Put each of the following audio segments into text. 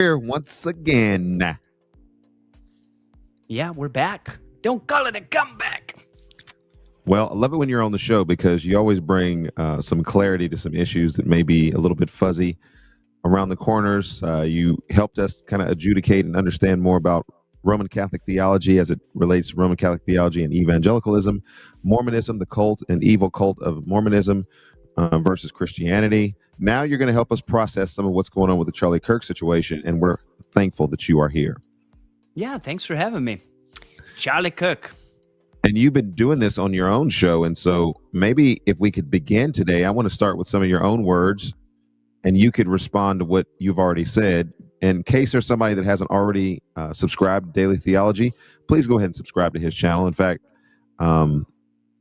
Here once again. Yeah, we're back. Don't call it a comeback. Well, I love it when you're on the show because you always bring some clarity to some issues that may be a little bit fuzzy around the corners. You helped us kind of adjudicate and understand more about Roman Catholic theology as it relates to Roman Catholic theology and evangelicalism, Mormonism, the cult and evil cult of Mormonism versus Christianity. Now you're going to help us process some of what's going on with the Charlie Kirk situation, and we're thankful that you are here. Yeah, thanks for having me. Charlie Kirk. And you've been doing this on your own show, and so maybe if we could begin today, I want to start with some of your own words, and you could respond to what you've already said. In case there's somebody that hasn't already subscribed to Daily Theology, please go ahead and subscribe to his channel. In fact,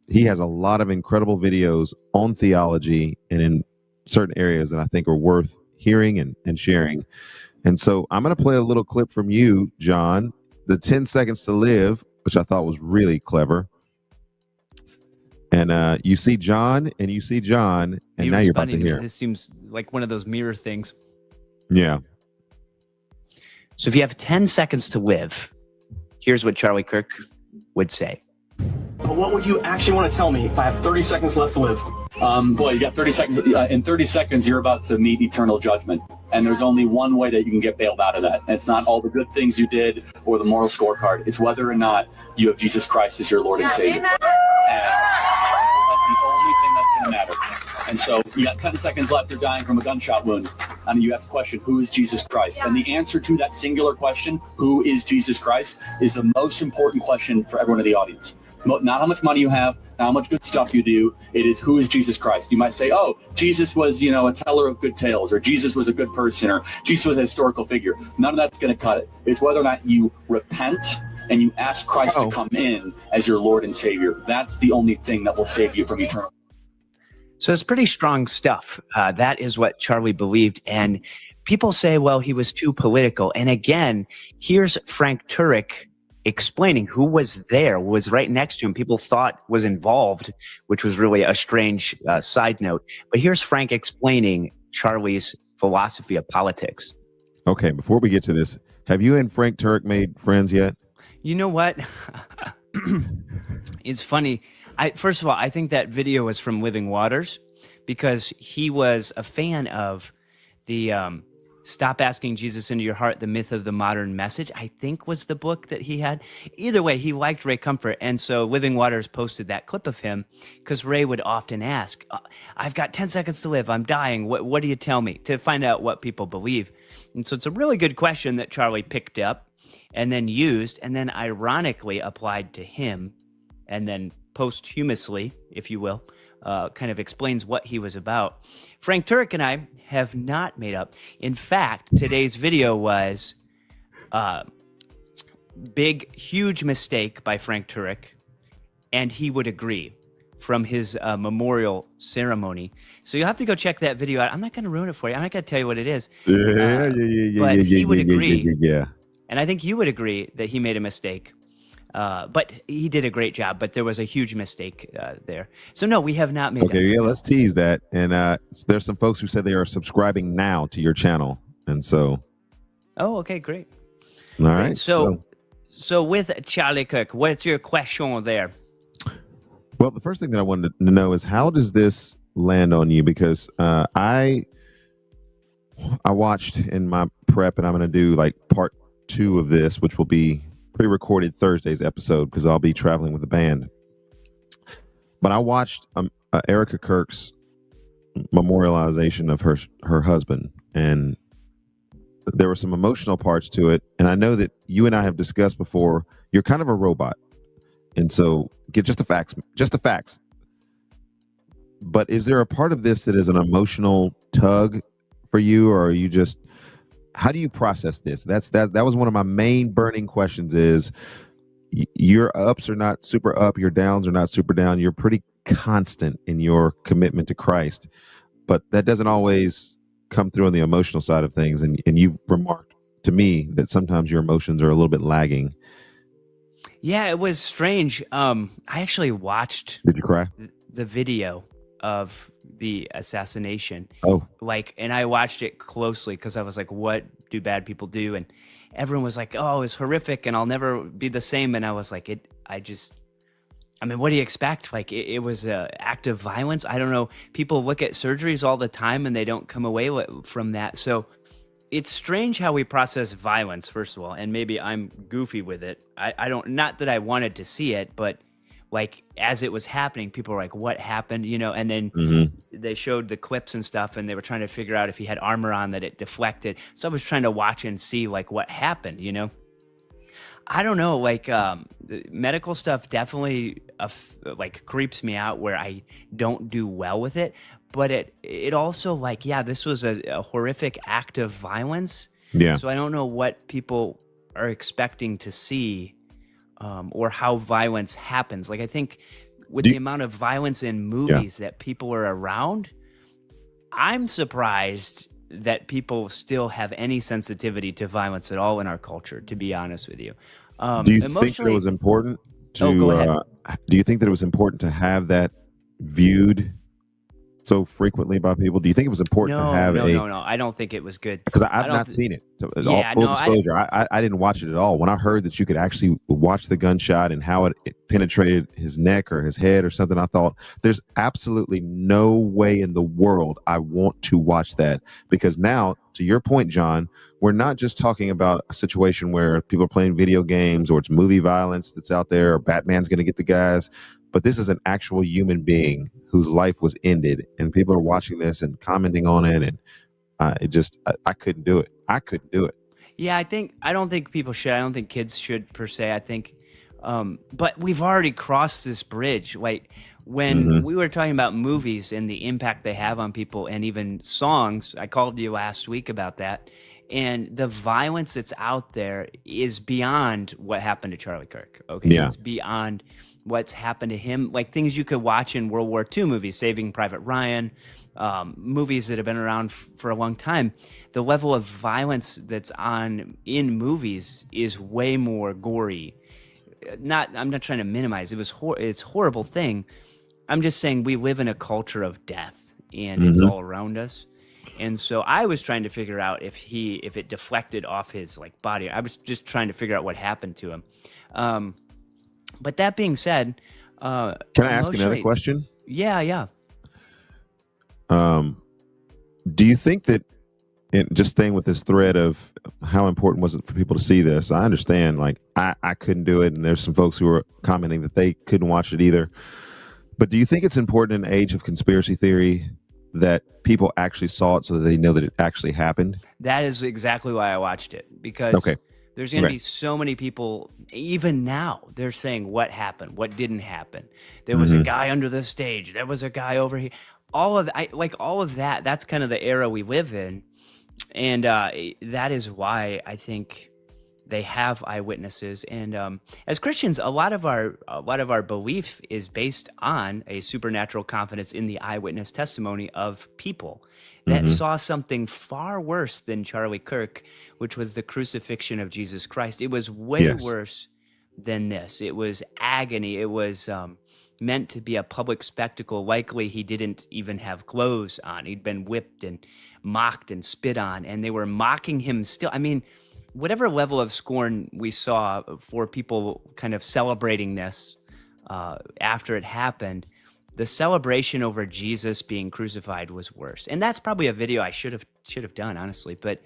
he has a lot of incredible videos on theology and in certain areas that I think are worth hearing and sharing. And so I'm going to play a little clip from you, John, the 10 Seconds to Live, which I thought was really clever. And you see John and you see John, and now you're about to hear. This seems like one of those mirror things. Yeah. So if you have 10 seconds to live, here's what Charlie Kirk would say. But what would you actually want to tell me if I have 30 seconds left to live? Boy, you got 30 seconds. In 30 seconds, you're about to meet eternal judgment. And there's only one way that you can get bailed out of that. And it's not all the good things you did or the moral scorecard. It's whether or not you have Jesus Christ as your Lord and Savior. And that's the only thing that's going to matter. And so you got 10 seconds left. You're dying from a gunshot wound. And you ask the question, who is Jesus Christ? And the answer to that singular question, who is Jesus Christ, is the most important question for everyone in the audience. Not how much money you have, not how much good stuff you do. It is, who is Jesus Christ? You might say, oh, Jesus was, a teller of good tales, or Jesus was a good person, or Jesus was a historical figure. None of that's going to cut it. It's whether or not you repent and you ask Christ to come in as your Lord and Savior. That's the only thing that will save you from eternal. So it's pretty strong stuff. That is what Charlie believed. And people say, well, he was too political. And again, here's Frank Turek explaining who was there, was right next to him, people thought was involved, which was really a strange side note. But here's Frank explaining Charlie's philosophy of politics. Okay, before we get to this, have you and Frank Turek made friends yet? You know what? It's funny. First of all, I think that video was from Living Waters because he was a fan of the Stop Asking Jesus Into Your Heart, The Myth of the Modern Message, I think was the book that he had. Either way, he liked Ray Comfort. And so Living Waters posted that clip of him because Ray would often ask, I've got 10 seconds to live. I'm dying. What do you tell me? To find out what people believe. And so it's a really good question that Charlie picked up and then used and then ironically applied to him and then posthumously, if you will, kind of explains what he was about. Frank Turek and I have not made up. In fact, today's video was big, huge mistake by Frank Turek, and he would agree from his memorial ceremony. So you'll have to go check that video out. I'm not going to ruin it for you. I'm not going to tell you what it is. But he would agree. Yeah. And I think you would agree that he made a mistake. But he did a great job, but there was a huge mistake there. So no, we have not made Okay, yeah, let's tease that. And there's some folks who said they are subscribing now to your channel. And so. Oh, okay, great. All right. So with Charlie Kirk, what's your question there? Well, the first thing that I wanted to know is how does this land on you? Because I watched in my prep, and I'm going to do like part 2 of this, which will be pre-recorded Thursday's episode because I'll be traveling with the band. But I watched Erica Kirk's memorialization of her husband, and there were some emotional parts to it. And I know that you and I have discussed before, you're kind of a robot. And so get just the facts. But is there a part of this that is an emotional tug for you, or are you just, how do you process this? That was one of my main burning questions is your ups are not super up, your downs are not super down. You're pretty constant in your commitment to Christ, but that doesn't always come through on the emotional side of things. And you've remarked to me that sometimes your emotions are a little bit lagging. Yeah, it was strange. I actually watched. Did you cry? The video of the assassination. Oh, and I watched it closely because I was like, what do bad people do. And everyone was like, oh, it's horrific and I'll never be the same. And I was like, I mean, what do you expect? Like, it was an act of violence. I don't know. People look at surgeries all the time and they don't come away from that. So it's strange how we process violence, first of all, and maybe I'm goofy with it. I don't, not that I wanted to see it, but like as it was happening, people were like, what happened? You know, and then they showed the clips and stuff and they were trying to figure out if he had armor on that it deflected. So I was trying to watch and see like what happened, you know? I don't know, like the medical stuff definitely like creeps me out where I don't do well with it. But it also like, yeah, this was a horrific act of violence. Yeah. So I don't know what people are expecting to see or how violence happens. Like I think with the amount of violence in movies that people are around, I'm surprised that people still have any sensitivity to violence at all in our culture, to be honest with you. Do you think that it was important to? Oh, go ahead. Do you think that it was important to have that viewed so frequently by people? Do you think it was important to have No. I don't think it was good because I've not seen it. So full disclosure, I didn't watch it at all. When I heard that you could actually watch the gunshot and how it penetrated his neck or his head or something, I thought there's absolutely no way in the world I want to watch that. Because now, to your point, John, we're not just talking about a situation where people are playing video games or it's movie violence that's out there or Batman's going to get the guys. But this is an actual human being whose life was ended, and people are watching this and commenting on it, and I couldn't do it. I couldn't do it. Yeah, I don't think people should. I don't think kids should per se. I think, but we've already crossed this bridge. Like when we were talking about movies and the impact they have on people, and even songs. I called you last week about that, and the violence that's out there is beyond what happened to Charlie Kirk. Okay, it's beyond what's happened to him, like things you could watch in World War II movies, Saving Private Ryan, movies that have been around for a long time. The level of violence that's in movies is way more gory. I'm not trying to minimize. It's a horrible thing. I'm just saying we live in a culture of death, and it's all around us. And so I was trying to figure out if it deflected off his like body. I was just trying to figure out what happened to him. But that being said, can I ask another question? Yeah. Do you think that, just staying with this thread of how important was it for people to see this? I understand, like I couldn't do it, and there's some folks who were commenting that they couldn't watch it either. But do you think it's important in an age of conspiracy theory that people actually saw it so that they know that it actually happened? That is exactly why I watched it, because there's going to be so many people, even now, they're saying what happened, what didn't happen. There was a guy under the stage. There was a guy over here. All of that, that's kind of the era we live in. And that is why I think they have eyewitnesses. And as Christians, a lot of our belief is based on a supernatural confidence in the eyewitness testimony of people that saw something far worse than Charlie Kirk, which was the crucifixion of Jesus Christ. It was way worse than this. It was agony. It was meant to be a public spectacle. Likely he didn't even have clothes on. He'd been whipped and mocked and spit on, and they were mocking him still. I mean, whatever level of scorn we saw for people kind of celebrating this after it happened, the celebration over Jesus being crucified was worse. And that's probably a video I should have done, honestly. But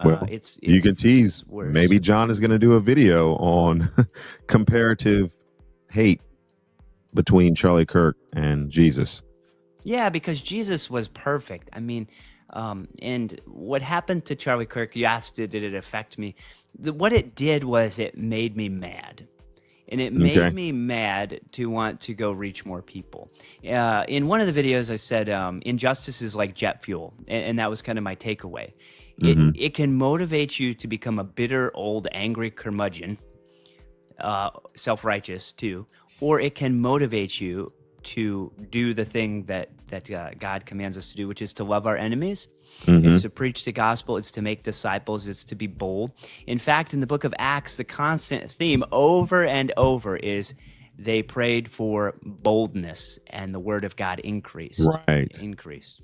it's you can tease. Worse. Maybe John is going to do a video on comparative hate between Charlie Kirk and Jesus. Yeah, because Jesus was perfect. I mean, and what happened to Charlie Kirk, you asked, did it affect me? What it did was it made me mad. And it made me mad to want to go reach more people. In one of the videos, I said, injustice is like jet fuel. And that was kind of my takeaway. It can motivate you to become a bitter, old, angry curmudgeon, self-righteous too, or it can motivate you to do the thing that God commands us to do, which is to love our enemies. It's to preach the gospel. It's to make disciples. It's to be bold. In fact, in the book of Acts, the constant theme over and over is they prayed for boldness, and the word of God increased. Right. Increased.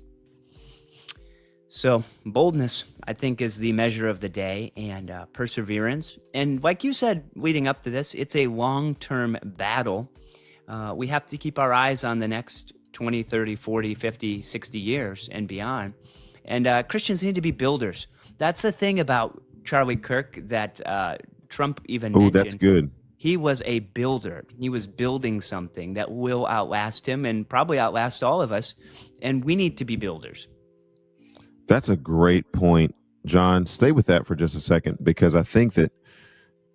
So, boldness, I think, is the measure of the day, and perseverance. And like you said, leading up to this, it's a long term battle. We have to keep our eyes on the next 20, 30, 40, 50, 60 years and beyond. And Christians need to be builders. That's the thing about Charlie Kirk that Trump even Oh, mentioned. that's good. He was a builder. He was building something that will outlast him and probably outlast all of us. And we need to be builders. That's a great point, John. Stay with that for just a second, because I think that,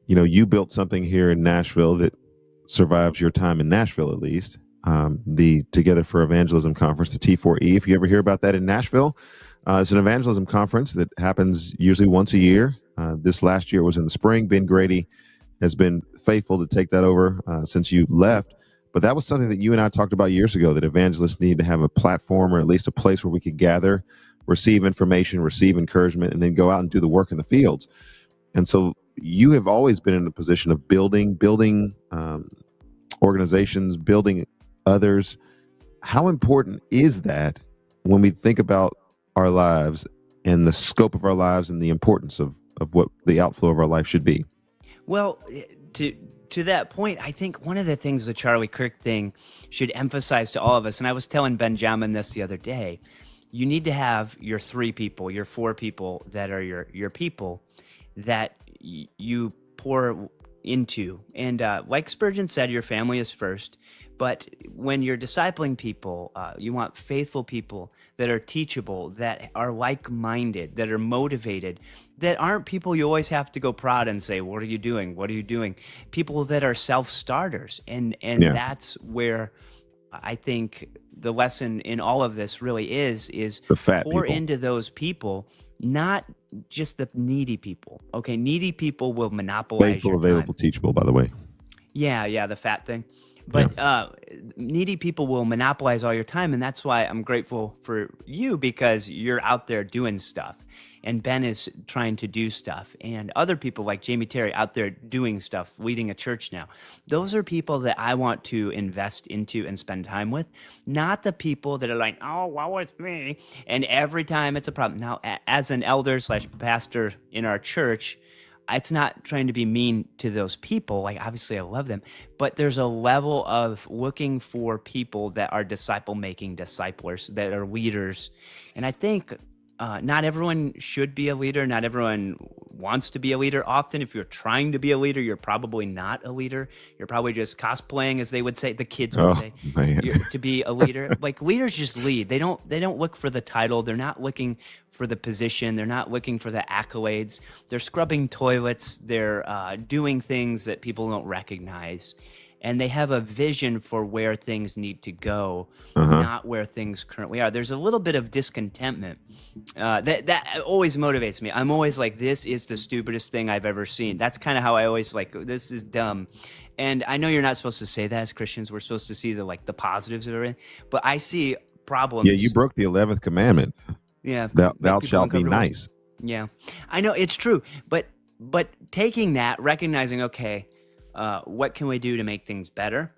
you built something here in Nashville that survives your time in Nashville, at least. The Together for Evangelism Conference, the T4E. If you ever hear about that in Nashville, it's an evangelism conference that happens usually once a year. This last year was in the spring. Ben Grady has been faithful to take that over since you left. But that was something that you and I talked about years ago, that evangelists need to have a platform, or at least a place where we could gather, receive information, receive encouragement, and then go out and do the work in the fields. And so you have always been in a position of building organizations, building others. How important is that when we think about our lives and the scope of our lives and the importance of what the outflow of our life should be? Well, to that point, I think one of the things the Charlie Kirk thing should emphasize to all of us, and I was telling Benjamin this the other day, you need to have your 3 people, your 4 people that are your people that you pour into. And like Spurgeon said, your family is first. But when you're discipling people, you want faithful people that are teachable, that are like-minded, that are motivated, that aren't people you always have to go prod and say, what are you doing? What are you doing? People that are self-starters. And that's where I think the lesson in all of this really is the fat pour people into those people, not just the needy people. Okay, needy people will monopolize faithful, your available, time. teachable, by the way. Yeah, the fat thing. But needy people will monopolize all your time, and that's why I'm grateful for you, because you're out there doing stuff, and Ben is trying to do stuff, and other people like Jamie Terry out there doing stuff, leading a church now. Those are people that I want to invest into and spend time with, not the people that are like, oh, woe is me, and every time it's a problem. Now, as an elder / pastor in our church, it's not trying to be mean to those people. Like, obviously I love them, but there's a level of looking for people that are disciple-making disciplers, that are leaders. And I think not everyone should be a leader. Not everyone wants to be a leader. Often, if you're trying to be a leader, you're probably not a leader. You're probably just cosplaying, as they would say, the kids would say, to be a leader. Like, leaders just lead. They don't look for the title. They're not looking for the position. They're not looking for the accolades. They're scrubbing toilets. They're doing things that people don't recognize. And they have a vision for where things need to go, not where things currently are. There's a little bit of discontentment that always motivates me. I'm always like, this is the stupidest thing I've ever seen. That's kind of how I always like, this is dumb. And I know you're not supposed to say that as Christians. We're supposed to see the positives of everything. But I see problems. Yeah, you broke the 11th commandment. Yeah, thou shalt be nice. Yeah, I know it's true. But taking that, recognizing, okay, what can we do to make things better?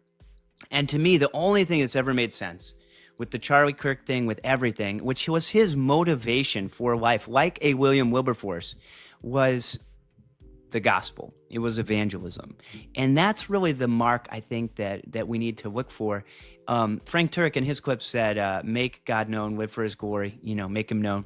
And to me, the only thing that's ever made sense with the Charlie Kirk thing, with everything, which was his motivation for life, like a William Wilberforce, was the gospel. It was evangelism. And that's really the mark, I think, that we need to look for. Frank Turek in his clip said, make God known, live for his glory, make him known.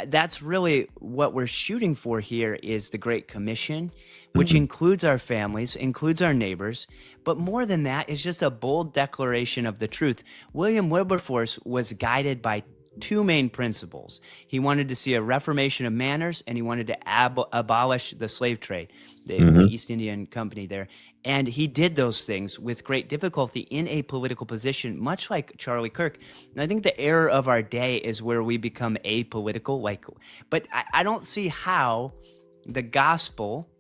That's really what we're shooting for here, is the Great Commission, which includes our families, includes our neighbors. But more than that, is just a bold declaration of the truth. William Wilberforce was guided by 2 main principles. He wanted to see a reformation of manners, and he wanted to abolish the slave trade, the East Indian Company there. And he did those things with great difficulty in a political position, much like Charlie Kirk. And I think the error of our day is where we become apolitical. But I don't see how the gospel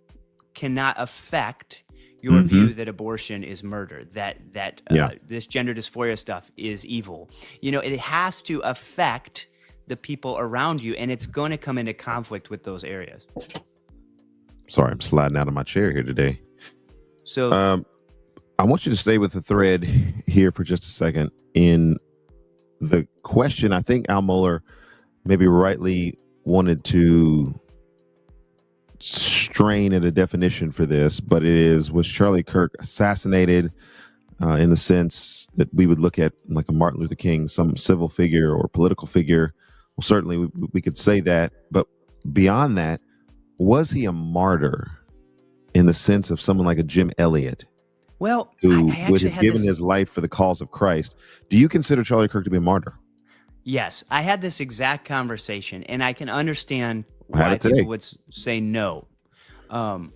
cannot affect your view that abortion is murder, that this gender dysphoria stuff is evil. It has to affect the people around you, and it's going to come into conflict with those areas. Sorry, I'm sliding out of my chair here today. So I want you to stay with the thread here for just a second. In the question, I think Al Mohler maybe rightly wanted to strain at a definition for this, but was Charlie Kirk assassinated in the sense that we would look at like a Martin Luther King, some civil figure or political figure? Well, certainly we could say that, but beyond that, was he a martyr in the sense of someone like a Jim Elliot Well, who I would actually have had given this. his life for the cause of Christ? Do you consider Charlie Kirk to be a martyr? Yes, I had this exact conversation, and I can understand I had why it today. people would say no. Um,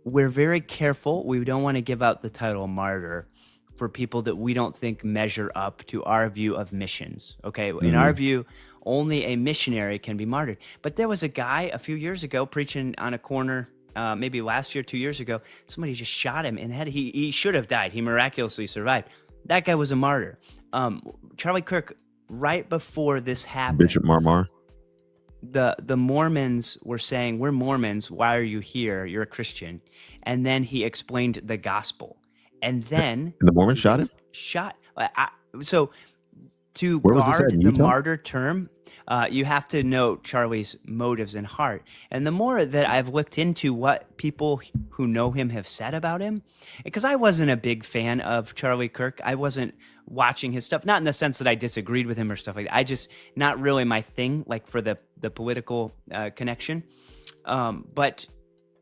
we're very careful. We don't want to give out the title martyr for people that we don't think measure up to our view of missions. Okay, in our view, only a missionary can be martyred. But there was a guy a few years ago preaching on a corner, maybe last year, 2 years ago. Somebody just shot him in the head. He should have died. He miraculously survived. That guy was a martyr. Charlie Kirk, right before this happened, Bishop Marmar. the Mormons were saying, "We're Mormons. Why are you here? You're a Christian." And then he explained the gospel. And then And the Mormons he shot him? gets shot. So to Where was this at, guard in the Utah? martyr term, you have to know Charlie's motives and heart. And the more that I've looked into what people who know him have said about him, because I wasn't a big fan of Charlie Kirk. I wasn't watching his stuff, not in the sense that I disagreed with him or stuff like that. I just, not really my thing, like for the political connection. But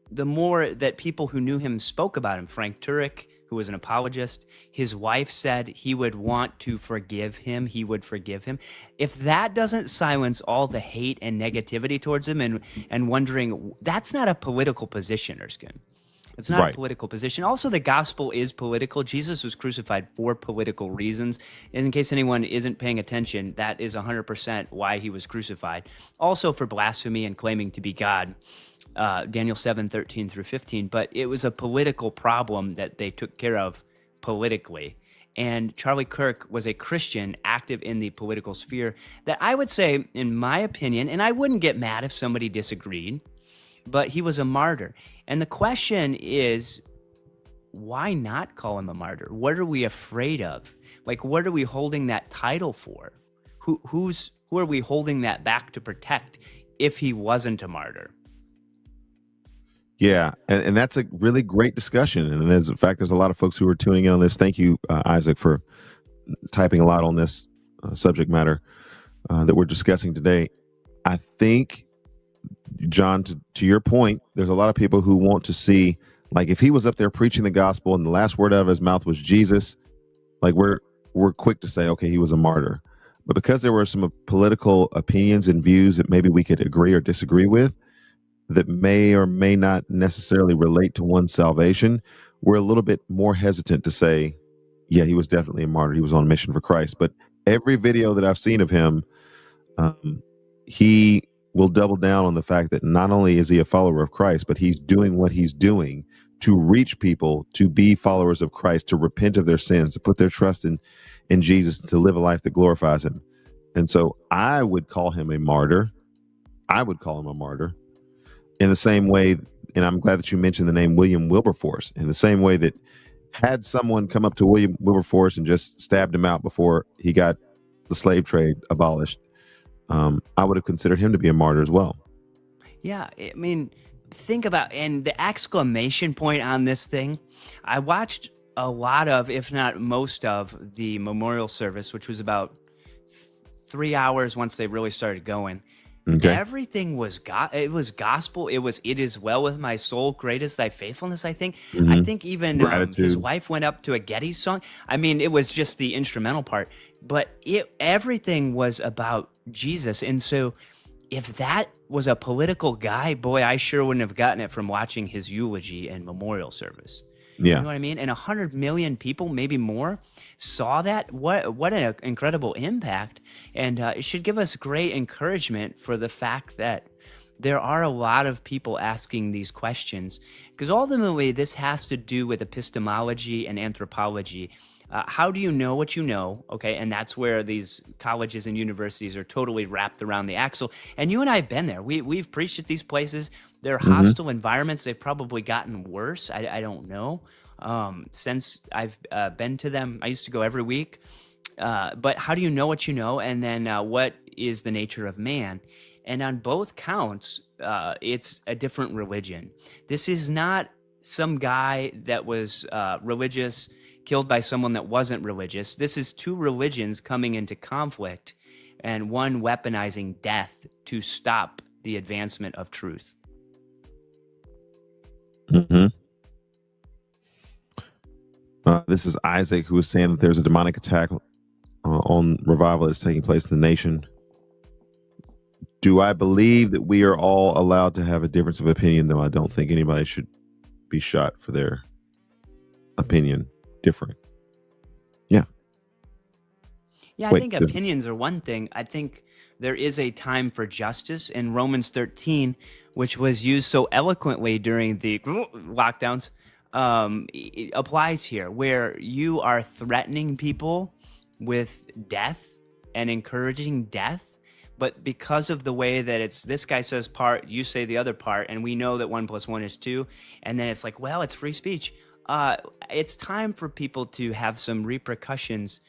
the more that people who knew him spoke about him, Frank Turek, who was an apologist, his wife said he would want to forgive him. He would forgive him. If that doesn't silence all the hate and negativity towards him and wondering, that's not a political position, Erskine. It's not Right. a political position. Also, the gospel is political. Jesus was crucified for political reasons. In case anyone isn't paying attention, that is 100% why he was crucified. Also for blasphemy and claiming to be God. Daniel 7:13 through 15. But it was a political problem that they took care of politically. And Charlie Kirk was a Christian active in the political sphere that I would say, in my opinion, and I wouldn't get mad if somebody disagreed, but he was a martyr. And the question is, why not call him a martyr? What are we afraid of? Like, what are we holding that title for? Who are we holding that back to protect if he wasn't a martyr? Yeah, and that's a really great discussion. And in fact, there's a lot of folks who are tuning in on this. Thank you, Isaac, for typing a lot on this subject matter that we're discussing today. I think, John, to your point, there's a lot of people who want to see, like, if he was up there preaching the gospel and the last word out of his mouth was Jesus, like we're quick to say, okay, he was a martyr. But because there were some political opinions and views that maybe we could agree or disagree with, that may or may not necessarily relate to one's salvation, we're a little bit more hesitant to say, yeah, he was definitely a martyr. He was on a mission for Christ. But every video that I've seen of him, he will double down on the fact that not only is he a follower of Christ, but he's doing what he's doing to reach people to be followers of Christ, to repent of their sins, to put their trust in Jesus, to live a life that glorifies him. And so I would call him a martyr. I would call him a martyr in the same way. And I'm glad that you mentioned the name William Wilberforce, in the same way that had someone come up to William Wilberforce and just stabbed him out before he got the slave trade abolished, I would have considered him to be a martyr as well. Yeah, I mean, think about, and the exclamation point on this thing, I watched a lot of, if not most of, the memorial service, which was about 3 hours once they really started going. Okay. Everything was it was gospel. It is well with my soul. Great is thy faithfulness. I think. Mhm. I think even his Gratitude. wife went up to a Getty song. I mean, it was just the instrumental part, but everything was about Jesus. And so, if that was a political guy, boy, I sure wouldn't have gotten it from watching his eulogy and memorial service. You Yeah. know what I mean? And 100 million people, maybe more, saw that. What an incredible impact. And it should give us great encouragement for the fact that there are a lot of people asking these questions, because ultimately this has to do with epistemology and anthropology. How do you know what you know? Okay, and that's where these colleges and universities are totally wrapped around the axle. And you and I have been there. We've preached at these places. They're hostile environments. They've probably gotten worse. I don't know. Since I've been to them, I used to go every week. But how do you know what you know? And then what is the nature of man. And on both counts, it's a different religion. This is not some guy that was religious killed by someone that wasn't religious. This is two religions coming into conflict, and one weaponizing death to stop the advancement of truth. Mm-hmm. This is Isaac, who is saying that there's a demonic attack on revival that's taking place in the nation. Do I believe that we are all allowed to have a difference of opinion, though I don't think anybody should be shot for their opinion differing? Yeah. Yeah, I think opinions are one thing. I think there is a time for justice in Romans 13, which was used so eloquently during the lockdowns. It applies here, where you are threatening people with death and encouraging death, but because of the way that it's this guy says part, you say the other part, and we know that 1 + 1 is 2, and then it's like, well, it's free speech. It's time for people to have some repercussions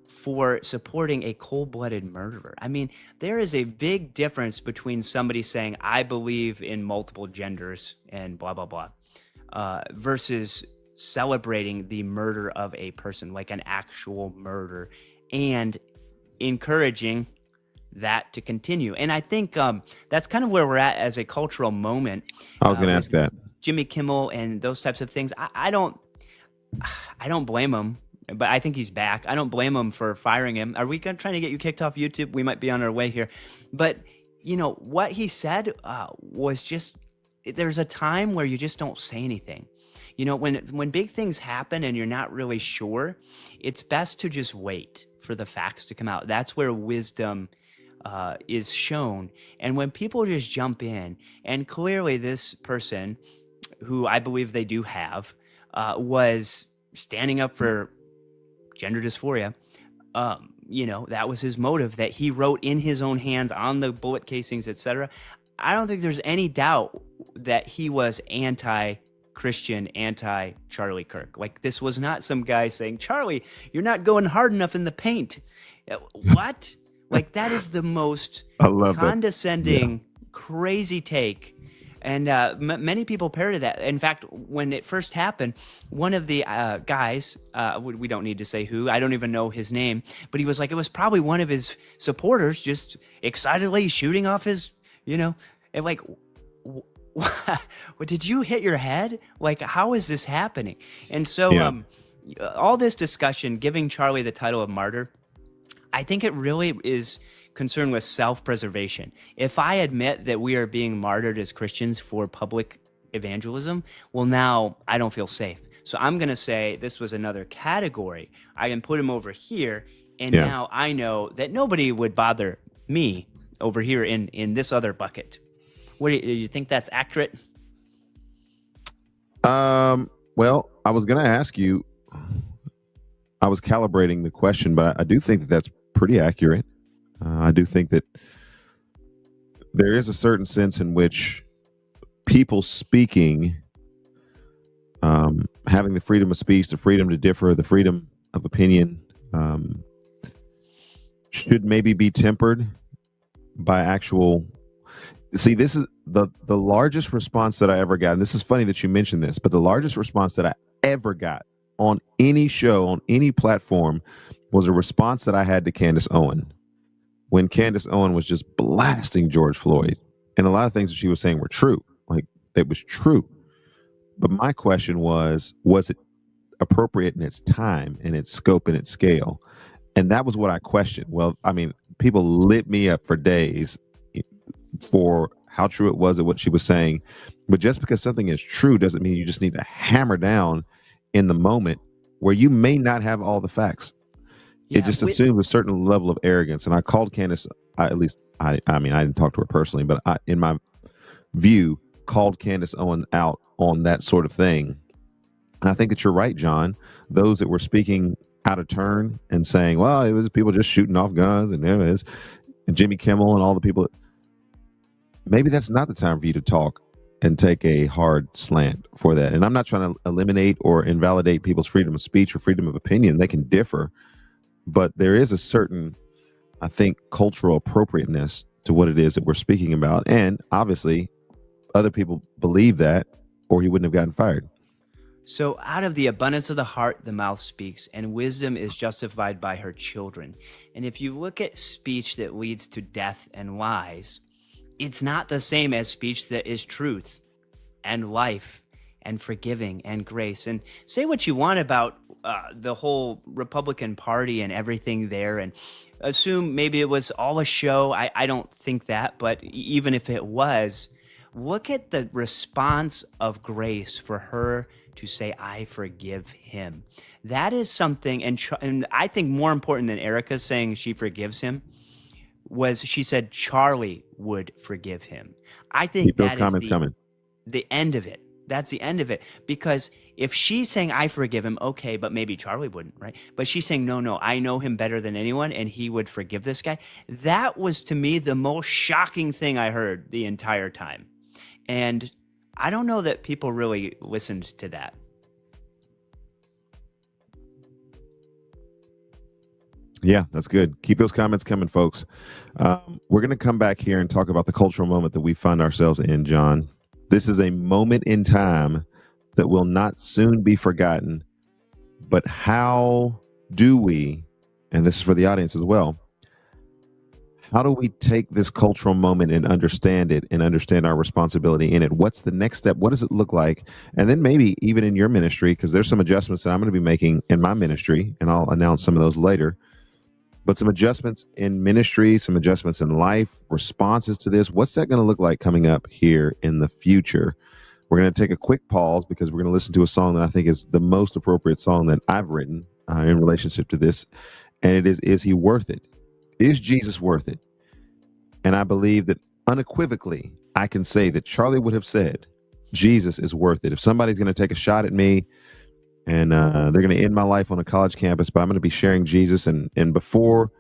for supporting a cold-blooded murderer. I mean, there is a big difference between somebody saying, I believe in multiple genders and blah, blah, blah, versus celebrating the murder of a person, like an actual murder, and encouraging that to continue. And I think that's kind of where we're at as a cultural moment. I was going to ask that. Jimmy Kimmel and those types of things. I don't blame him, but I think he's back. I don't blame him for firing him. Are we trying to get you kicked off YouTube? We might be on our way here. But, you know, what he said was just, there's a time where you just don't say anything. You know, when big things happen and you're not really sure, it's best to just wait for the facts to come out. That's where wisdom is shown. And when people just jump in, and clearly this person, who I believe they do have, was standing up for gender dysphoria. You know, that was his motive, that he wrote in his own hands on the bullet casings, etc. I don't think there's any doubt that he was anti-Christian, anti-Charlie Kirk. Like, this was not some guy saying, Charlie, you're not going hard enough in the paint. What? Like, that is the most condescending, crazy take. And many people parroted that. In fact, when it first happened, one of the guys, we don't need to say who, I don't even know his name, but he was like, it was probably one of his supporters just excitedly shooting off his, you know, and like, what, did you hit your head? Like, how is this happening? And so all this discussion, giving Charlie the title of martyr, I think it really is concerned with self-preservation. If I admit that we are being martyred as Christians for public evangelism, well, now I don't feel safe. So I'm going to say this was another category. I can put him over here, and now I know that nobody would bother me over here in this other bucket. What do you think that's accurate? Well, I was going to ask you, I was calibrating the question, but I do think that that's pretty accurate. I do think that there is a certain sense in which people speaking, having the freedom of speech, the freedom to differ, the freedom of opinion, should maybe be tempered by actual. See, this is the largest response that I ever got. And this is funny that you mentioned this, but the largest response that I ever got on any show, on any platform, was a response that I had to Candace Owen. When Candace Owen was just blasting George Floyd, and a lot of things that she was saying were true, like it was true. But my question was it appropriate in its time and its scope and its scale? And that was what I questioned. Well, I mean, people lit me up for days for how true it was at what she was saying. But just because something is true doesn't mean you just need to hammer down in the moment where you may not have all the facts. It just assumes a certain level of arrogance. And I called Candace, I mean, I didn't talk to her personally, but I, in my view, called Candace Owen out on that sort of thing. And I think that you're right, John. Those that were speaking out of turn and saying, well, it was people just shooting off guns, and there it is, and Jimmy Kimmel and all the people, maybe that's not the time for you to talk and take a hard slant for that. And I'm not trying to eliminate or invalidate people's freedom of speech or freedom of opinion. They can differ. But there is a certain I think, cultural appropriateness to what it is that we're speaking about. And obviously, other people believe that, or he wouldn't have gotten fired. So out of the abundance of the heart, the mouth speaks, and wisdom is justified by her children. And if you look at speech that leads to death and lies, it's not the same as speech that is truth and life and forgiving and grace. And say what you want about the whole Republican Party and everything there, and assume maybe it was all a show. I don't think that, but even if it was, look at the response of grace for her to say, I forgive him. That is something, and I think more important than Erica saying she forgives him was she said Charlie would forgive him. I think Keep those that comments is coming. the end of it. That's the end of it. Because if she's saying, I forgive him, okay, but maybe Charlie wouldn't, right? But she's saying, no, I know him better than anyone, and he would forgive this guy. That was, to me, the most shocking thing I heard the entire time. And I don't know that people really listened to that. Yeah, that's good. Keep those comments coming, folks. We're going to come back here and talk about the cultural moment that we find ourselves in, John. This is a moment in time that will not soon be forgotten. But how do we, and this is for the audience as well, how do we take this cultural moment and understand it and understand our responsibility in it? What's the next step? What does it look like? And then maybe even in your ministry, because there's some adjustments that I'm going to be making in my ministry, and I'll announce some of those later. But some adjustments in ministry, some adjustments in life, responses to this. What's that going to look like coming up here in the future? We're going to take a quick pause because we're going to listen to a song that I think is the most appropriate song that I've written in relationship to this. And it is he worth it? Is Jesus worth it? And I believe that unequivocally, I can say that Charlie would have said, Jesus is worth it. If somebody's going to take a shot at me and they're going to end my life on a college campus, but I'm going to be sharing Jesus. And before,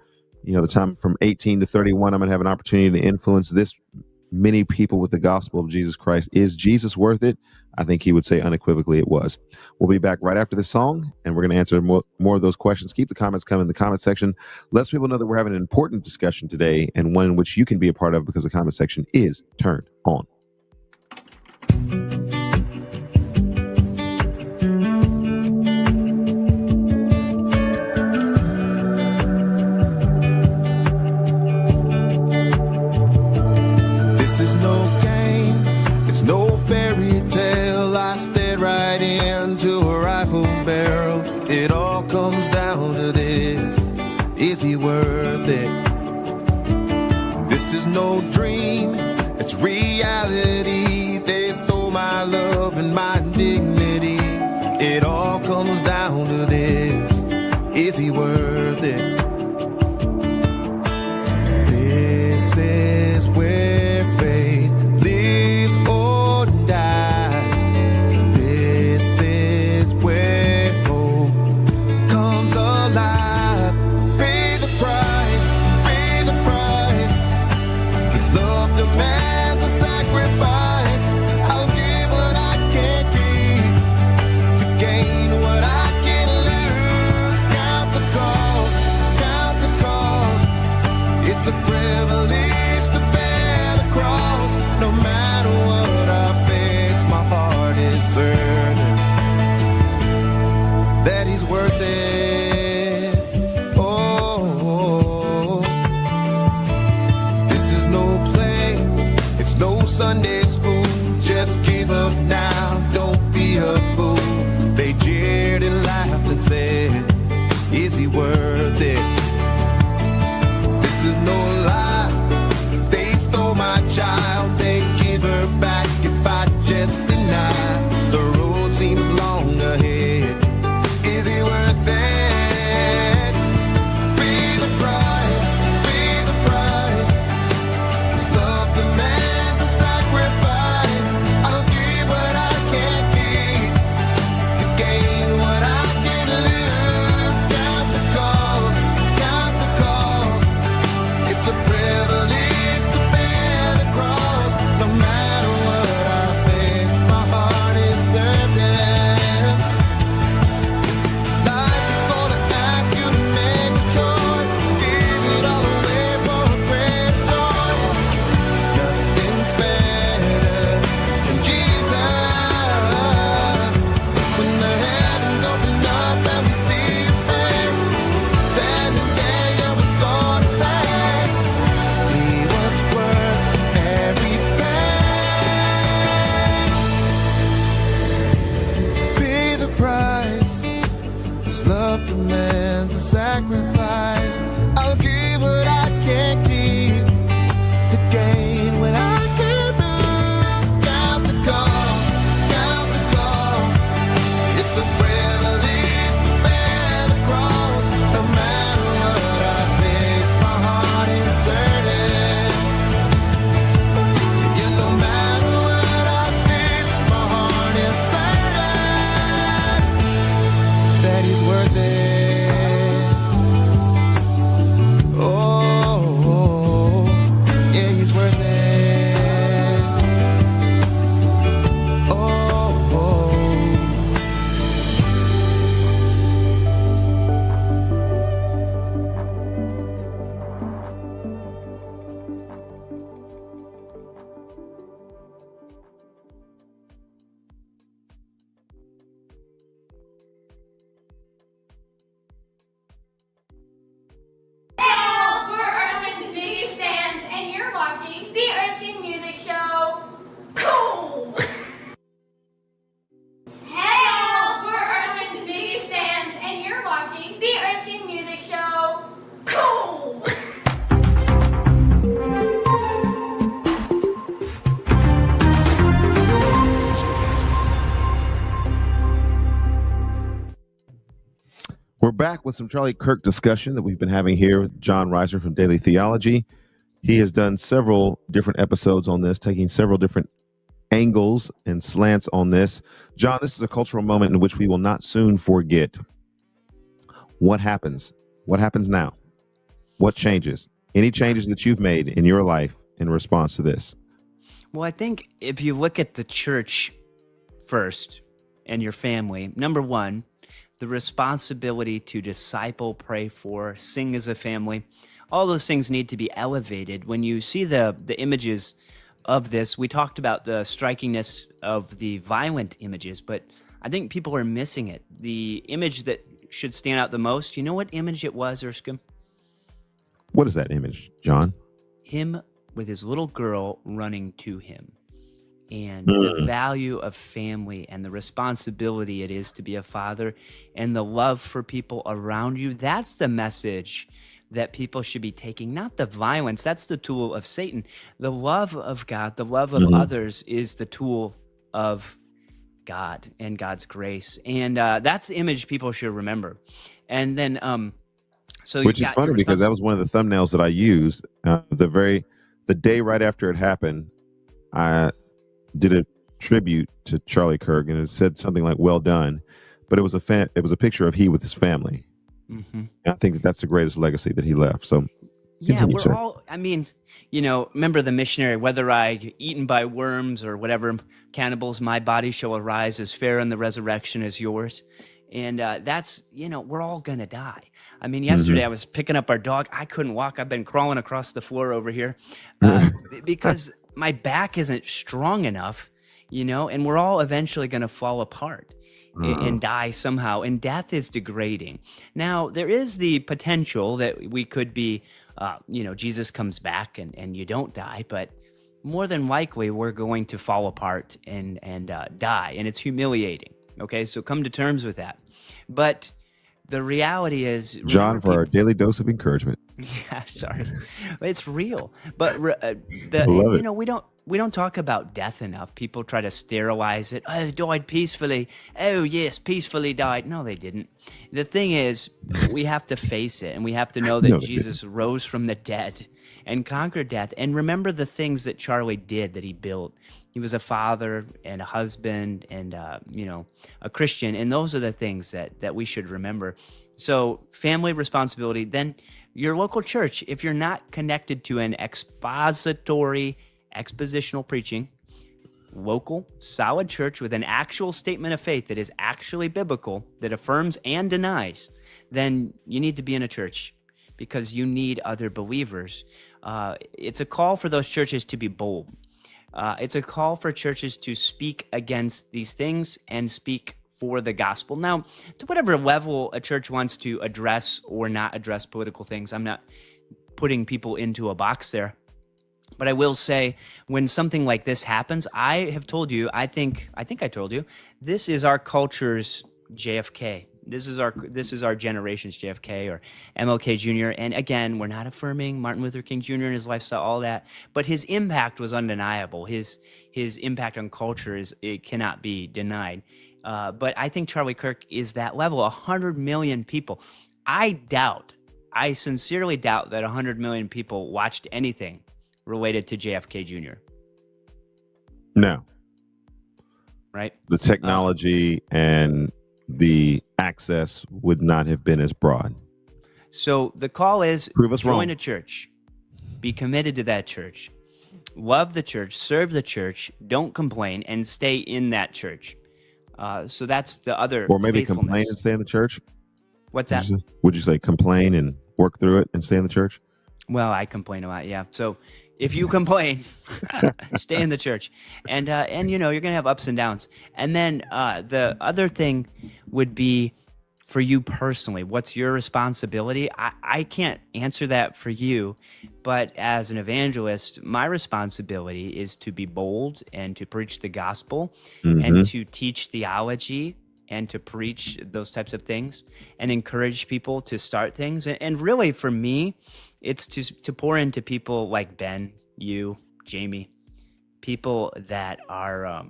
the time from 18 to 31, I'm going to have an opportunity to influence this many people with the gospel of Jesus Christ. Is Jesus worth it? I think he would say unequivocally it was. We'll be back right after this song, and we're going to answer more of those questions. Keep the comments coming in the comment section. Let people know that we're having an important discussion today, and one in which you can be a part of because the comment section is turned on. This is no game, it's no fairy tale. I stared right into a rifle barrel. It all comes down to this: is he worth it? This is no dream, it's reality. They stole my love and my dignity. It all comes down to this: is he worth it? This is where faith lives or dies. This is where hope comes alive. Pay the price, pay the price. His love demands a sacrifice. I'll give what I can't keep to gain what I can lose. Count the cost, count the cost. It's a privilege to bear the cross. No matter what I face, my heart is certain that he's worth it. Oh, this is no play, it's no Sunday school. Just give up now, don't be a fool. They jeered and laughed and said, is he worth it? This is no lie, they stole my child. They give her back if I just deny. The road seems long ahead. Is he worth it? Pay the price, pay the price. His love demands a sacrifice. I'll give what I can't keep to gain what I can lose. Count the cost, count the cost. It's a privilege to bear the cross. No matter what I face, back with some Charlie Kirk discussion that we've been having here with John Reiser from Daily Theology. He has done several different episodes on this, taking several different angles and slants on this. John, this is a cultural moment in which we will not soon forget. What happens? What happens now? What changes? Any changes that you've made in your life in response to this? Well, I think if you look at the church first and your family, number one, the responsibility to disciple, pray for, sing as a family, all those things need to be elevated. When you see the images of this, we talked about the strikingness of the violent images, but I think people are missing it. The image that should stand out the most, you know what image it was, Erskine? What is that image, John? Him with his little girl running to him. And the value of family and the responsibility it is to be a father and the love for people around you. That's the message that people should be taking, not the violence. That's the tool of Satan. The love of God, the love of others is the tool of God and God's grace. And that's the image people should remember. And then, which is funny because that was one of the thumbnails that I used. The day right after it happened, I did a tribute to Charlie Kirk, and it said something like "Well done," but it was a picture of he with his family. Mm-hmm. I think that's the greatest legacy that he left. So, continue, sir. All. I mean, remember the missionary. Whether I eaten by worms or whatever, cannibals, my body shall arise as fair in the resurrection as yours. And that's, we're all going to die. I mean, yesterday I was picking up our dog. I couldn't walk. I've been crawling across the floor over here because my back isn't strong enough, and we're all eventually going to fall apart and die somehow. And death is degrading. Now, there is the potential that we could be, Jesus comes back and you don't die, but more than likely we're going to fall apart and die. And it's humiliating. Okay, so come to terms with that. But the reality is, John, for our daily dose of encouragement. Yeah, sorry, it's real. But we don't talk about death enough. People try to sterilize it. Oh, died peacefully. Oh, yes, peacefully died. No, they didn't. The thing is, we have to face it, and we have to know that Jesus rose from the dead and conquered death. And remember the things that Charlie did, that he built. He was a father and a husband and, a Christian. And those are the things that we should remember. So family responsibility, then your local church, if you're not connected to an expositional preaching, local, solid church with an actual statement of faith that is actually biblical, that affirms and denies, then you need to be in a church because you need other believers. It's a call for those churches to be bold. It's a call for churches to speak against these things and speak for the gospel. Now, to whatever level a church wants to address or not address political things, I'm not putting people into a box there. But I will say, when something like this happens, I have told you, I think I told you, this is our culture's JFK. This is our generation's JFK or MLK Jr. And again, we're not affirming Martin Luther King Jr. and his lifestyle, all that, but his impact was undeniable. His impact on culture it cannot be denied. But I think Charlie Kirk is that level. 100 million people. I sincerely doubt that 100 million people watched anything related to JFK Jr. No. Right? The technology and the access would not have been as broad. So the call is join a church, be committed to that church, love the church, serve the church, don't complain, and stay in that church. So that's the other. Or maybe complain and stay in the church. What's that? Would you say complain and work through it and stay in the church? Well, I complain a lot, yeah. So if you complain, stay in the church. And you're going to have ups and downs. And then the other thing would be for you personally. What's your responsibility? I can't answer that for you. But as an evangelist, my responsibility is to be bold and to preach the gospel and to teach theology and to preach those types of things and encourage people to start things. And really, for me, it's to pour into people like Ben, you, Jamie, people that are,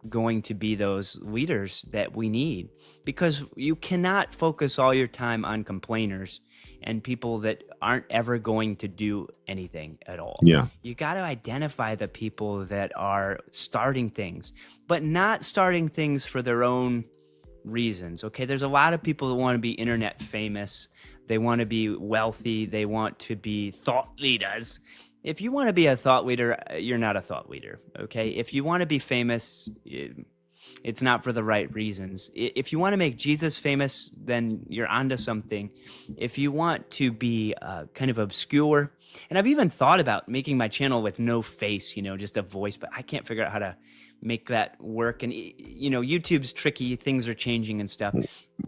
going to be those leaders that we need, because you cannot focus all your time on complainers and people that aren't ever going to do anything at all. Yeah. You got to identify the people that are starting things, but not starting things for their own reasons. Okay. There's a lot of people that want to be internet famous. They want to be wealthy. They want to be thought leaders. If you want to be a thought leader, you're not a thought leader. Okay. If you want to be famous, it's not for the right reasons. If you want to make Jesus famous, then you're onto something. If you want to be kind of obscure, and I've even thought about making my channel with no face, just a voice, but I can't figure out how to make that work. And YouTube's tricky, things are changing and stuff.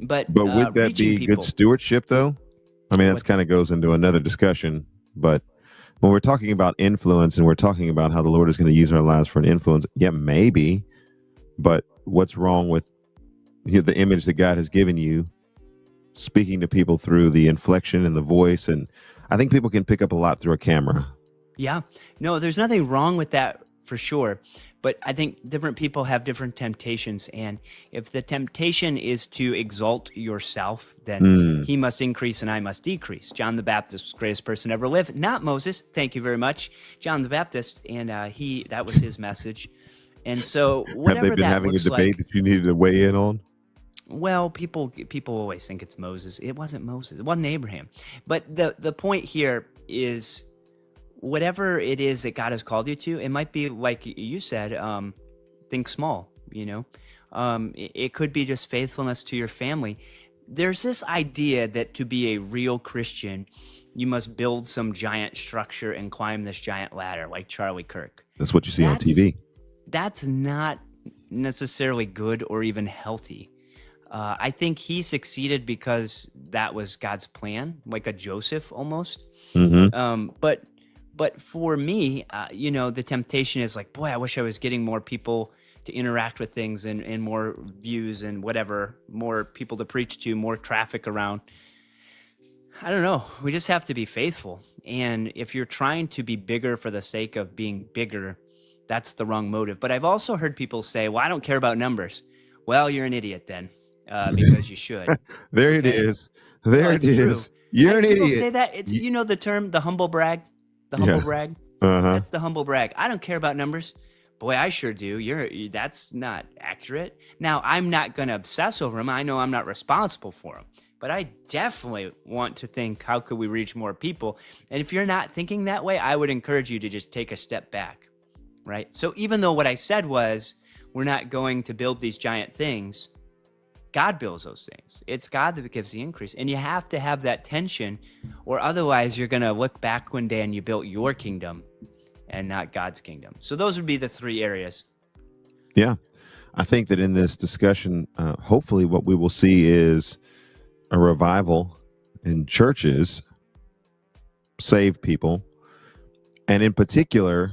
But would that be people, good stewardship, though? I mean, that's kind of goes into another discussion. But when we're talking about influence and we're talking about how the Lord is going to use our lives for an influence, yeah, maybe. But what's wrong with the image that God has given you, speaking to people through the inflection and the voice? And I think people can pick up a lot through a camera. Yeah, no, there's nothing wrong with that for sure. But I think different people have different temptations. And if the temptation is to exalt yourself, then he must increase and I must decrease. John the Baptist, greatest person ever lived, not Moses. Thank you very much, John the Baptist. And that was his message. And so whatever have they been that having a looks debate that you needed to weigh in on? Well, people always think it's Moses. It wasn't Moses. It wasn't Abraham. But the point here is, whatever it is that God has called you to, it might be like you said, think small, it could be just faithfulness to your family. There's this idea that to be a real Christian, you must build some giant structure and climb this giant ladder like Charlie Kirk. That's what you see on TV. That's not necessarily good or even healthy. I think he succeeded because that was God's plan, like a Joseph almost. But for me, the temptation is like, boy, I wish I was getting more people to interact with things and more views and whatever, more people to preach to, more traffic around. I don't know. We just have to be faithful. And if you're trying to be bigger for the sake of being bigger, that's the wrong motive. But I've also heard people say, well, I don't care about numbers. Well, you're an idiot then, because you should. There it is. There it is. You're an idiot. People say that. It's, the term, the humble brag. The humble brag. That's the humble brag. I don't care about numbers. Boy, I sure do. That's not accurate. Now, I'm not going to obsess over them. I know I'm not responsible for them. But I definitely want to think, how could we reach more people? And if you're not thinking that way, I would encourage you to just take a step back, right? So even though what I said was, we're not going to build these giant things, God builds those things. It's God that gives the increase. And you have to have that tension, or otherwise you're going to look back one day and you built your kingdom and not God's kingdom. So those would be the three areas. Yeah. I think that in this discussion, hopefully what we will see is a revival in churches, save people. And in particular,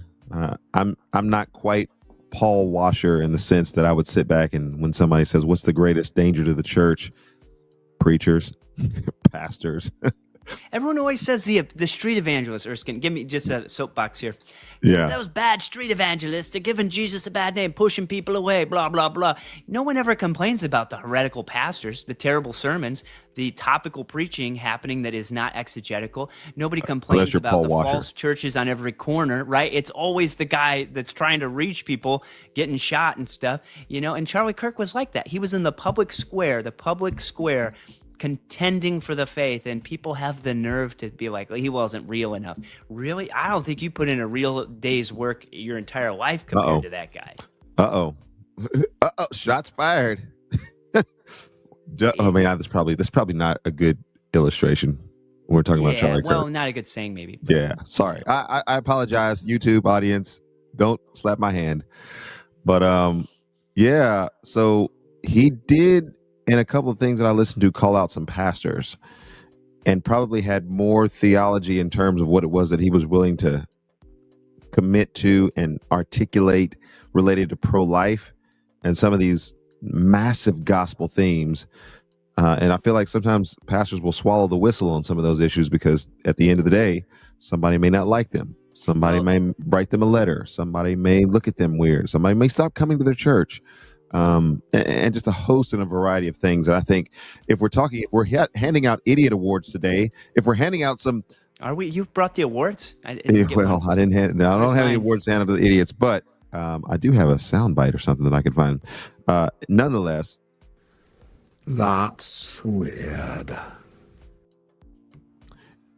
I'm not quite Paul Washer in the sense that I would sit back and when somebody says, what's the greatest danger to the church? Preachers, pastors. Everyone always says the street evangelists. Erskine, give me just a soapbox here. Yeah. Those bad street evangelists, they're giving Jesus a bad name, pushing people away, blah, blah, blah. No one ever complains about the heretical pastors, the terrible sermons, the topical preaching happening that is not exegetical. Nobody complains about Paul the Washer. false churches on every corner, right? It's always the guy that's trying to reach people, getting shot and stuff, and Charlie Kirk was like that. He was in the public square, contending for the faith, and people have the nerve to be like, well, he wasn't real enough. Really? I don't think you put in a real day's work your entire life compared to that guy. Shots fired. Oh man, that's probably not a good illustration when we're talking about Charlie Kirk. Well, not a good saying maybe. But. Yeah, sorry. I apologize, YouTube audience. Don't slap my hand. But yeah, so he did, in a couple of things that I listened to, call out some pastors, and probably had more theology in terms of what it was that he was willing to commit to and articulate related to pro-life and some of these massive gospel themes. And I feel like sometimes pastors will swallow the whistle on some of those issues because at the end of the day, somebody may not like them. Somebody may write them a letter. Somebody may look at them weird. Somebody may stop coming to their church. And just a host and a variety of things. And I think if we're handing out idiot awards today, if we're handing out some, are we? You brought the awards? I don't have any awards to hand out to the idiots, but I do have a sound bite or something that I could find. Nonetheless, that's weird.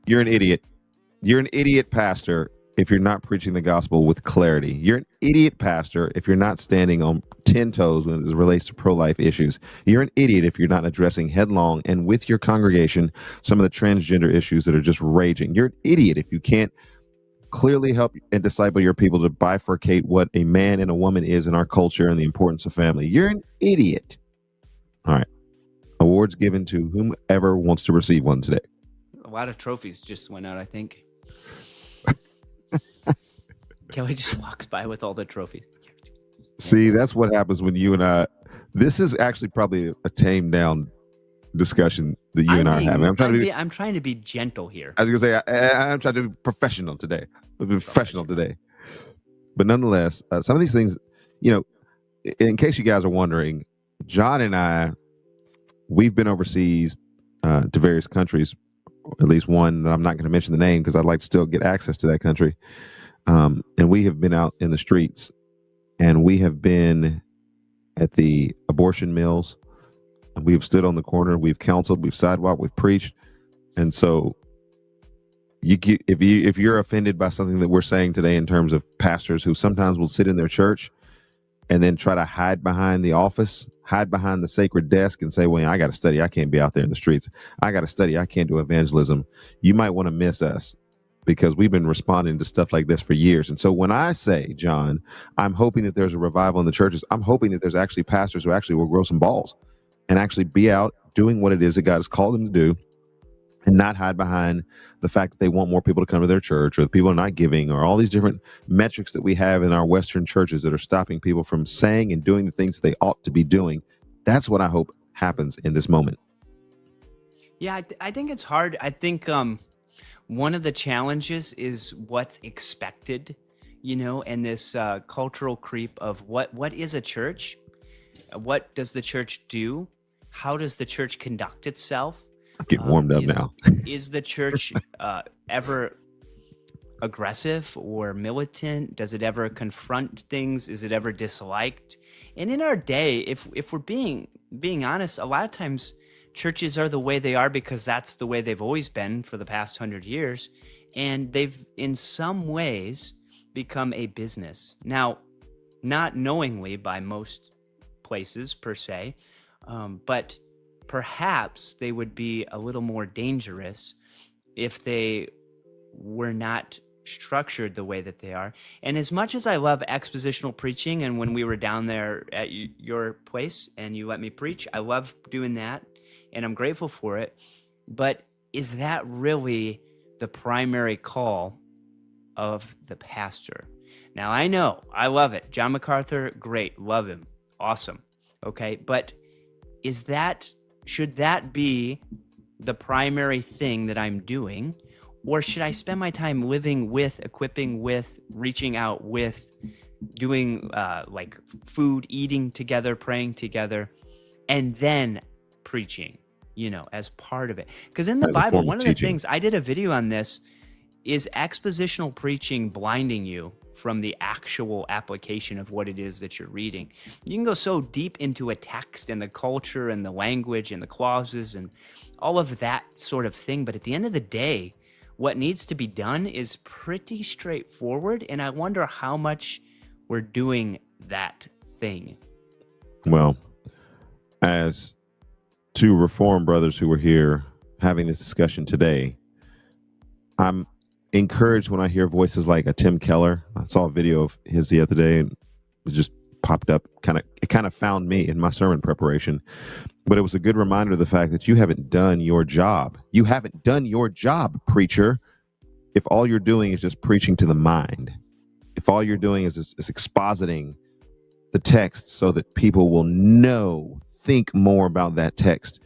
You're an idiot. You're an idiot pastor if you're not preaching the gospel with clarity. You're an idiot pastor if you're not standing on 10 toes when it relates to pro-life issues. You're an idiot if you're not addressing headlong and with your congregation some of the transgender issues that are just raging. You're an idiot if you can't clearly help and disciple your people to bifurcate what a man and a woman is in our culture and the importance of family. You're an idiot. All right. Awards given to whomever wants to receive one today. A lot of trophies just went out, I think. Kelly just walks by with all the trophies. See, that's what happens when you and I. This is actually probably a tamed down discussion that you and I are having. I'm trying to be gentle here. I was gonna say I'm trying to be professional today. But nonetheless, some of these things, in case you guys are wondering, John and I, we've been overseas to various countries. At least one that I'm not going to mention the name because I'd like to still get access to that country. And we have been out in the streets, and we have been at the abortion mills, and we've stood on the corner, we've counseled, we've sidewalked, we've preached. And so if you're offended by something that we're saying today in terms of pastors who sometimes will sit in their church and then try to hide behind the office, hide behind the sacred desk and say, well, I got to study. I can't be out there in the streets. I got to study. I can't do evangelism. You might want to miss us because we've been responding to stuff like this for years. And so when I say, John, I'm hoping that there's a revival in the churches, I'm hoping that there's actually pastors who actually will grow some balls and actually be out doing what it is that God has called them to do and not hide behind the fact that they want more people to come to their church, or the people are not giving, or all these different metrics that we have in our Western churches that are stopping people from saying and doing the things they ought to be doing. That's what I hope happens in this moment. Yeah, I think it's hard. I think one of the challenges is what's expected, and this cultural creep of what is a church? What does the church do? How does the church conduct itself? I'm getting warmed up now. Is the church ever aggressive or militant? Does it ever confront things? Is it ever disliked? And in our day, if we're being honest, a lot of times churches are the way they are because that's the way they've always been for the past 100 years. And they've, in some ways, become a business. Now, not knowingly by most places per se, but perhaps they would be a little more dangerous if they were not structured the way that they are. And as much as I love expositional preaching, and when we were down there at your place and you let me preach, I love doing that and I'm grateful for it. But is that really the primary call of the pastor? Now, I know, I love it. John MacArthur, great, love him, awesome. Okay, but should that be the primary thing that I'm doing? Or should I spend my time living with, equipping with, reaching out with, doing like food, eating together, praying together, and then preaching, as part of it? Because in the Bible, one of the things, I did a video on this, is expositional preaching blinding you from the actual application of what it is that you're reading? You can go so deep into a text and the culture and the language and the clauses and all of that sort of thing. But at the end of the day, what needs to be done is pretty straightforward. And I wonder how much we're doing that thing. Well, as two Reformed brothers who were here having this discussion today, I'm encouraged when I hear voices like a Tim Keller. I saw a video of his the other day and it just popped up. It kind of found me in my sermon preparation, but it was a good reminder of the fact that you haven't done your job. You haven't done your job, preacher, if all you're doing is just preaching to the mind. If all you're doing is expositing the text so that people will think more about that text.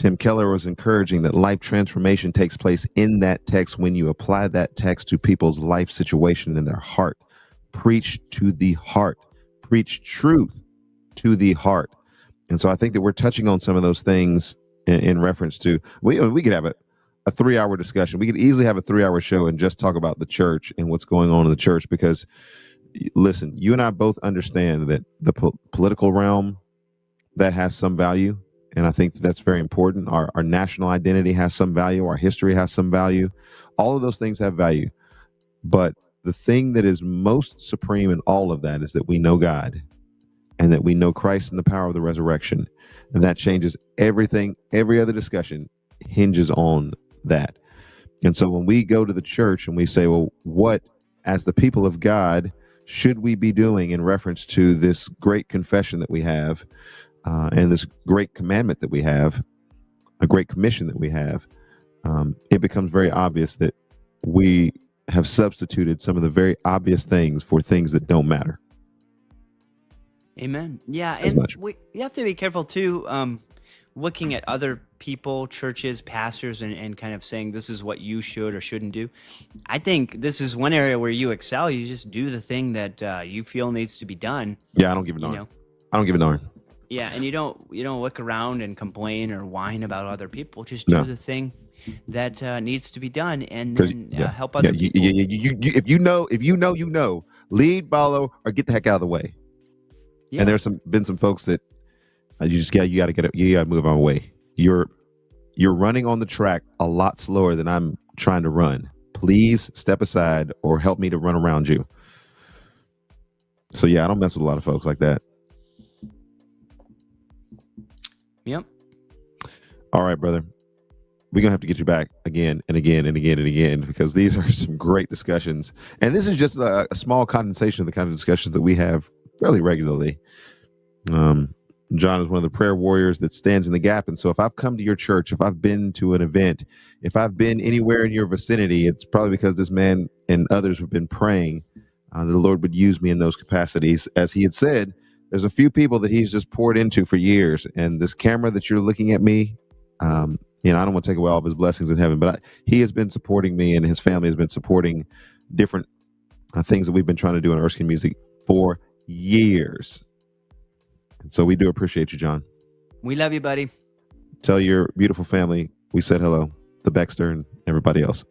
Tim Keller was encouraging that life transformation takes place in that text when you apply that text to people's life situation in their heart. Preach to the heart. Preach truth to the heart. And so I think that we're touching on some of those things in reference to, we could have a 3-hour discussion. We could easily have a 3-hour show and just talk about the church and what's going on in the church, because listen, you and I both understand that the political realm, that has some value. And I think that's very important. Our national identity has some value. Our history has some value. All of those things have value. But the thing that is most supreme in all of that is that we know God and that we know Christ and the power of the resurrection. And that changes everything. Every other discussion hinges on that. And so when we go to the church and we say, well, what, as the people of God, should we be doing in reference to this great confession that we have, and this great commandment that we have, a great commission that we have, it becomes very obvious that we have substituted some of the very obvious things for things that don't matter. Amen. Yeah, As and much. you have to be careful too, looking at other people, churches, pastors, and kind of saying this is what you should or shouldn't do. I think this is one area where you excel. You just do the thing that you feel needs to be done. Yeah, I don't give a darn. know? I don't give a darn. Yeah, and you don't look around and complain or whine about other people. Just do the thing that needs to be done, and then help other people. If you know, you know. Lead, follow, or get the heck out of the way. Yeah. And there's been some folks that you got to move on away. You're running on the track a lot slower than I'm trying to run. Please step aside or help me to run around you. So yeah, I don't mess with a lot of folks like that. Yep. All right, brother. We're going to have to get you back again and again and again and again, because these are some great discussions. And this is just a small condensation of the kind of discussions that we have fairly regularly. John is one of the prayer warriors that stands in the gap. And so if I've come to your church, if I've been to an event, if I've been anywhere in your vicinity, it's probably because this man and others have been praying that the Lord would use me in those capacities. As he had said, there's a few people that he's just poured into for years. And this camera that you're looking at me, I don't want to take away all of his blessings in heaven, but he has been supporting me, and his family has been supporting different things that we've been trying to do in Erskin Music for years. And so we do appreciate you, John. We love you, buddy. Tell your beautiful family we said hello, the Baxter and everybody else.